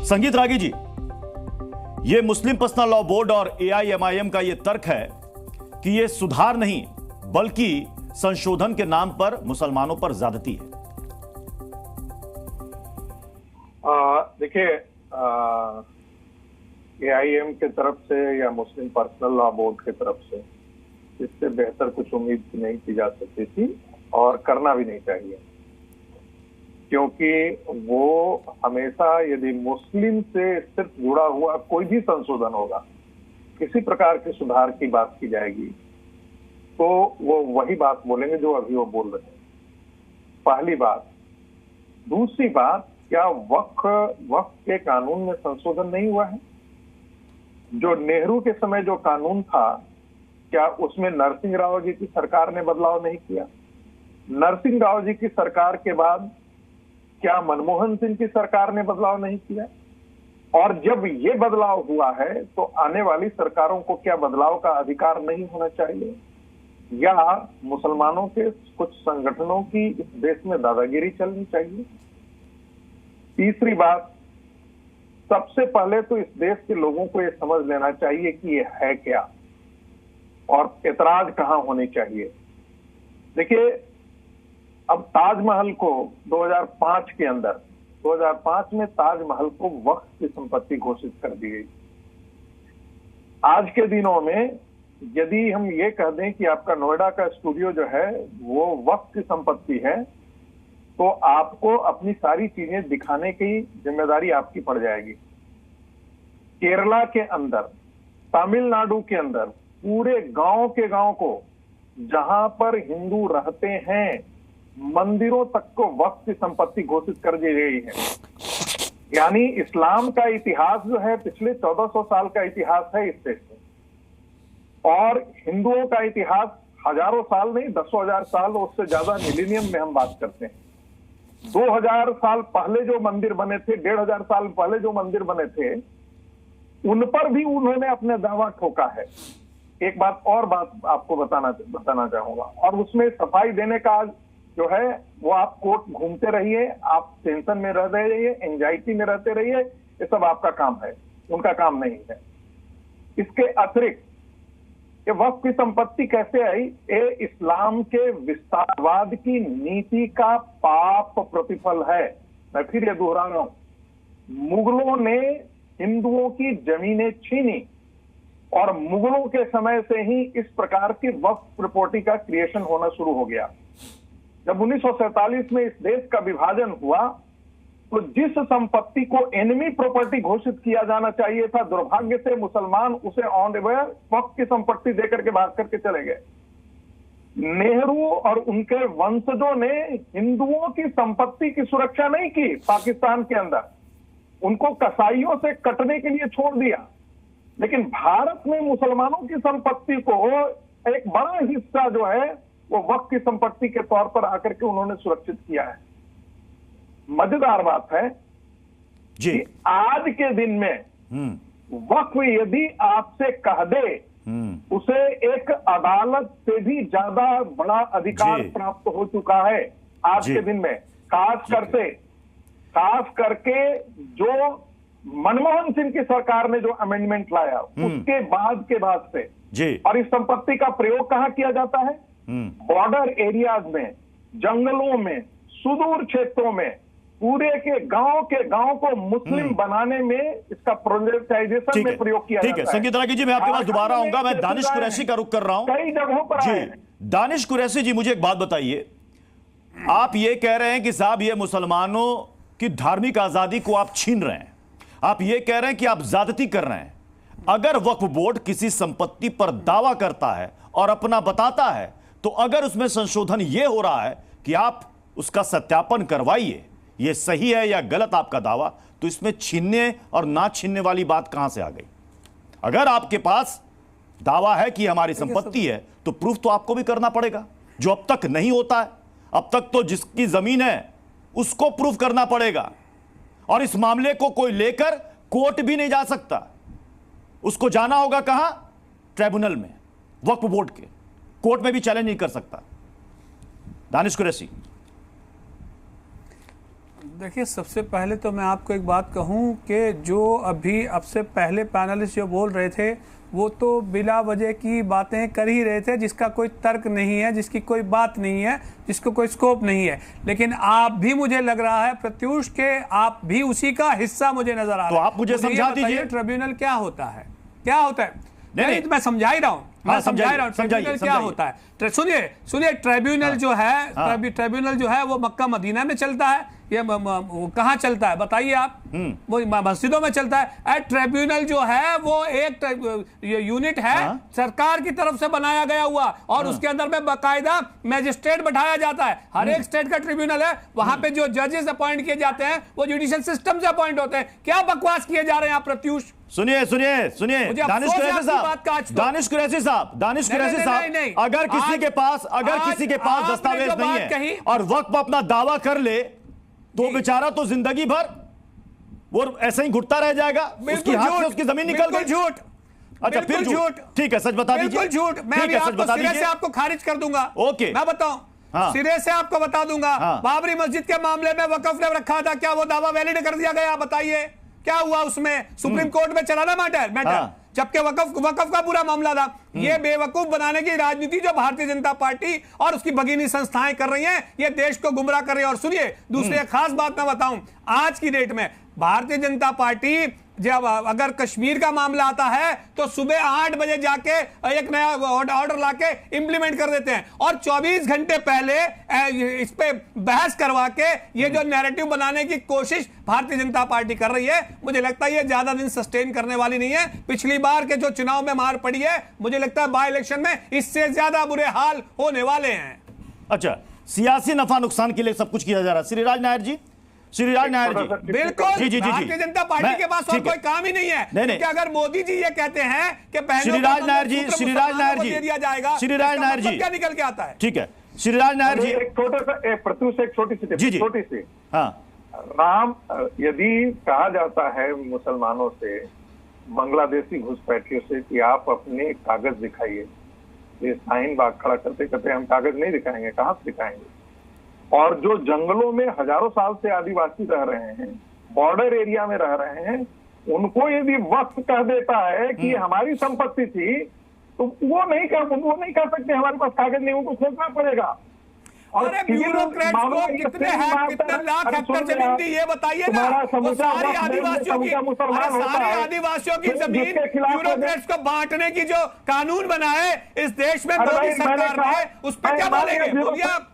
संगीत रागी जी, ये मुस्लिम personal law board और एआईएमआईएम का ये तर्क है कि ये सुधार नहीं बल्कि संशोधन के नाम पर मुसलमानों पर ज्यादती है। देखिए, एआईएम के तरफ से या मुस्लिम पर्सनल लॉ बोर्ड के तरफ से इससे बेहतर कुछ उम्मीद नहीं की जा सकती थी और करना भी नहीं चाहिए, क्योंकि वो हमेशा यदि मुस्लिम से सिर्फ जुड़ा हुआ कोई भी संशोधन होगा, किसी प्रकार के सुधार की बात की जाएगी तो वो वही बात बोलेंगे जो अभी वो बोल रहे हैं। पहली बात। दूसरी बात, क्या वक्फ के कानून में संशोधन नहीं हुआ है? जो नेहरू के समय जो कानून था, क्या उसमें नरसिंह राव जी की सरकार ने बदलाव नहीं किया? नरसिंह राव जी की सरकार के बाद क्या मनमोहन सिंह की सरकार ने बदलाव नहीं किया? और जब ये बदलाव हुआ है तो आने वाली सरकारों को क्या बदलाव का अधिकार नहीं होना चाहिए? या मुसलमानों के कुछ संगठनों की इस देश में दादागिरी चलनी चाहिए? तीसरी बात, सबसे पहले तो इस देश के लोगों को ये समझ लेना चाहिए कि ये है क्या और एतराज कहां होनी चाहिए। देखिए, अब ताजमहल को 2005 के अंदर 2005 में ताजमहल को वक्फ की संपत्ति घोषित कर दी गई। आज के दिनों में यदि हम ये कह दें कि आपका नोएडा का स्टूडियो जो है वो वक्फ की संपत्ति है, तो आपको अपनी सारी चीजें दिखाने की जिम्मेदारी आपकी पड़ जाएगी। केरला के अंदर, तमिलनाडु के अंदर पूरे गांव के गांव को जहां पर हिंदू रहते हैं, मंदिरों तक को वक्फ की संपत्ति घोषित कर दी गई है। यानी इस्लाम का इतिहास जो है पिछले 1400 साल का इतिहास है इस देश में, और हिंदुओं का इतिहास हजारों साल नहीं, 10,000 साल, उससे ज्यादा मिलेनियम में हम बात करते हैं। 2000 साल पहले जो मंदिर बने थे, 1500 साल पहले जो मंदिर बने थे, उन पर भी उन्होंने अपने दावा ठोका है। एक बात आपको बताना चाहूंगा, और उसमें सफाई देने का जो है वो आप कोर्ट घूमते रहिए, आप टेंशन में रहते रहिए, एंजाइटी में रहते रहिए, ये सब आपका काम है, उनका काम नहीं है। इसके अतिरिक्त ये वक्फ की संपत्ति कैसे आई? ये इस्लाम के विस्तारवाद की नीति का पाप प्रतिफल है। मैं फिर ये दोहरा रहा हूं, मुगलों ने हिंदुओं की जमीनें छीनी और मुगलों के समय से ही इस प्रकार की वक्फ प्रॉपर्टी का क्रिएशन होना शुरू हो गया। जब 1947 में इस देश का विभाजन हुआ तो जिस संपत्ति को एनिमी प्रॉपर्टी घोषित किया जाना चाहिए था, दुर्भाग्य से मुसलमान उसे ऑन एवर वक्फ की संपत्ति देकर के भाग करके चले गए। नेहरू और उनके वंशजों ने हिंदुओं की संपत्ति की सुरक्षा नहीं की पाकिस्तान के अंदर, उनको कसाईयों से कटने के लिए छोड़ दिया। लेकिन भारत में मुसलमानों की संपत्ति को एक बड़ा हिस्सा जो है वो वक्फ की संपत्ति के तौर पर आकर के उन्होंने सुरक्षित किया है। मजेदार बात है जी, कि आज के दिन में वक्फ यदि आपसे कह दे, उसे एक अदालत से भी ज्यादा बड़ा अधिकार प्राप्त हो चुका है आज के दिन में। खास करके जो मनमोहन सिंह की सरकार ने जो अमेंडमेंट लाया उसके बाद से जी। और इस संपत्ति का प्रयोग कहां किया जाता है? बॉर्डर एरियाज में, जंगलों में, सुदूर क्षेत्रों में, पूरे के गांव को मुस्लिम बनाने में इसका प्रोजेक्टाइजेशन में प्रयोग किया जाता है। ठीक है संगीत रागी जी, मैं आपके पास दोबारा आऊंगा। मैं दानिश कुरैशी का रुख कर रहा हूं, कई जगहों पर जी। दानिश कुरैशी जी, मुझे एक बात बताइए, आप ये कह रहे हैं कि साहब ये मुसलमानों की धार्मिक आजादी को आप छीन रहे हैं, आप ये कह रहे हैं कि आप ज्यादती कर रहे हैं। अगर वक्फ बोर्ड किसी संपत्ति पर दावा करता है और अपना बताता है, तो अगर उसमें संशोधन यह हो रहा है कि आप उसका सत्यापन करवाइए, यह सही है या गलत आपका दावा, तो इसमें छीनने और ना छीनने वाली बात कहां से आ गई? अगर आपके पास दावा है कि हमारी संपत्ति है, तो प्रूफ तो आपको भी करना पड़ेगा, जो अब तक नहीं होता है। अब तक तो जिसकी जमीन है उसको प्रूफ करना पड़ेगा, और इस मामले को कोई लेकर कोर्ट भी नहीं जा सकता। उसको जाना होगा कहां? ट्रिब्यूनल में, वक्फ बोर्ड के। कोर्ट में भी चैलेंज नहीं कर सकता। दानिश कुरैशी। देखिए, सबसे पहले तो मैं आपको एक बात कहूं कि जो अभी अब से पहले पैनलिस्ट जो बोल रहे थे वो तो बिला वजह की बातें कर ही रहे थे, जिसका कोई तर्क नहीं है, जिसकी कोई बात नहीं है, जिसको कोई स्कोप नहीं है। लेकिन आप भी, मुझे लग रहा है प्रत्युष के, आप भी उसी का हिस्सा मुझे नजर आ रहा है। तो आप मुझे समझा दीजिए ट्रिब्यूनल क्या होता है, क्या होता है? नहीं, तो मैं समझा ही रहा हूँ, मैं समझा ही रहा हूँ ट्रिब्यूनल क्या होता है। सुनिए, ट्रिब्यूनल जो है, ट्रिब्यूनल जो है वो मक्का मदीना में चलता है, ये कहाँ चलता है बताइए आप? वो मस्जिदों में चलता है। ट्रिब्यूनल जो है वो एक यूनिट है, सरकार की तरफ से बनाया गया हुआ, और उसके अंदर में बाकायदा मैजिस्ट्रेट बैठाया जाता है। हर एक स्टेट का ट्रिब्यूनल है, वहां पे जो जजेस अपॉइंट किए जाते हैं वो जुडिशियल सिस्टम से अपॉइंट होते हैं। क्या बकवास किए जा रहे हैं आप प्रत्युष? सुनिए, दानिश कुरैशी साहब, अगर किसी के पास दस्तावेज नहीं है और वक्त अपना दावा कर ले तो बेचारा तो जिंदगी भर वो ऐसे ही घुटता रह जाएगा, उसकी हाथ से उसकी जमीन निकल गई। झूठ। अच्छा, फिर झूठ। ठीक है, सच बता दीजिए। बिल्कुल झूठ। मैं अभी आपको सिरे से आपको खारिज कर दूंगा। ओके, मैं बताऊं, सिरे से आपको बता दूंगा। बाबरी मस्जिद के मामले में वकफ ने रखा था, क्या वो दावा वैलिड कर दिया गया? बताइए क्या हुआ उसमें? सुप्रीम कोर्ट में चला ना मैटर, जबकि वकफ का पूरा मामला था। ये बेवकूफ बनाने की राजनीति जो भारतीय जनता पार्टी और उसकी भगिनी संस्थाएं कर रही हैं, ये देश को गुमराह कर रही है। और सुनिए, दूसरी एक खास बात मैं बताऊं, आज की डेट में भारतीय जनता पार्टी जब अगर कश्मीर का मामला आता है तो सुबह 8 बजे जाके एक नया ऑर्डर लाके इंप्लीमेंट कर देते हैं, और 24 घंटे पहले इस पे बहस करवा के ये जो नैरेटिव बनाने की कोशिश भारतीय जनता पार्टी कर रही है, मुझे लगता है ये ज्यादा दिन सस्टेन करने वाली नहीं है। पिछली बार के जो चुनाव में मार पड़ी है, मुझे लगता है बाय इलेक्शन में इससे ज्यादा बुरे हाल होने वाले हैं। अच्छा, सियासी नफा नुकसान के लिए सब कुछ किया जा रहा है। श्रीराज नायर जी, बिल्कुल, भारतीय जनता पार्टी के पास और कोई काम ही नहीं है। क्योंकि अगर मोदी जी ये कहते हैं कि श्रीराज नायर जी, दे दिया जाएगा, श्रीराज नायर जी क्या निकल के आता है? ठीक है, श्रीराज नायर जी, एक छोटा सा प्रत्युष, एक छोटी सी हाँ, राम, यदि कहा जाता है मुसलमानों से, बांग्लादेशी घुसपैठियों से कि आप अपने कागज दिखाइए, ये शाहीन बाग खड़ा करते करते हम कागज नहीं दिखाएंगे, कहां से दिखाएंगे? और जो जंगलों में हजारों साल से आदिवासी रह रहे हैं, बॉर्डर एरिया में रह रहे हैं, उनको यदि वक्त कह देता है कि हमारी संपत्ति थी, तो वो नहीं कर सकते, हमारे पास कागज नहीं, उनको खोजना पड़ेगा। अरे ब्यूरोक्रेट्स को कितने लाख हेक्टर जमीन दी ये बताइए ना। वो सारी आदिवासियों की जमीन ब्यूरोक्रेट्स को बांटने की जो कानून बनाए इस देश में मोदी सरकार ने, उस पर क्या बोलेंगे? बोलिए आप,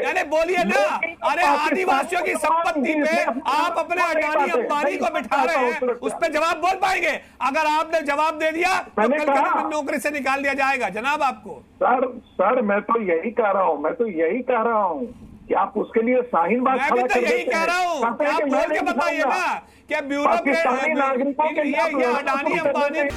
यानी बोलिए ना। अरे आदिवासियों की संपत्ति पे आप अपने अडानी अंबानी को बिठा रहे हैं, उस पर जवाब बोल पाएंगे? अगर आपने जवाब दे दिया तो कल के दिन नौकरी से निकाल दिया जाएगा जनाब आपको। सर मैं तो यही कह रहा हूँ कि आप उसके लिए शाहीन बाग खड़ा कर यही कह रहा हूँ, आप बोल के बताइए ना क्या ब्यूरोक्रेट ये अडानी अंबानी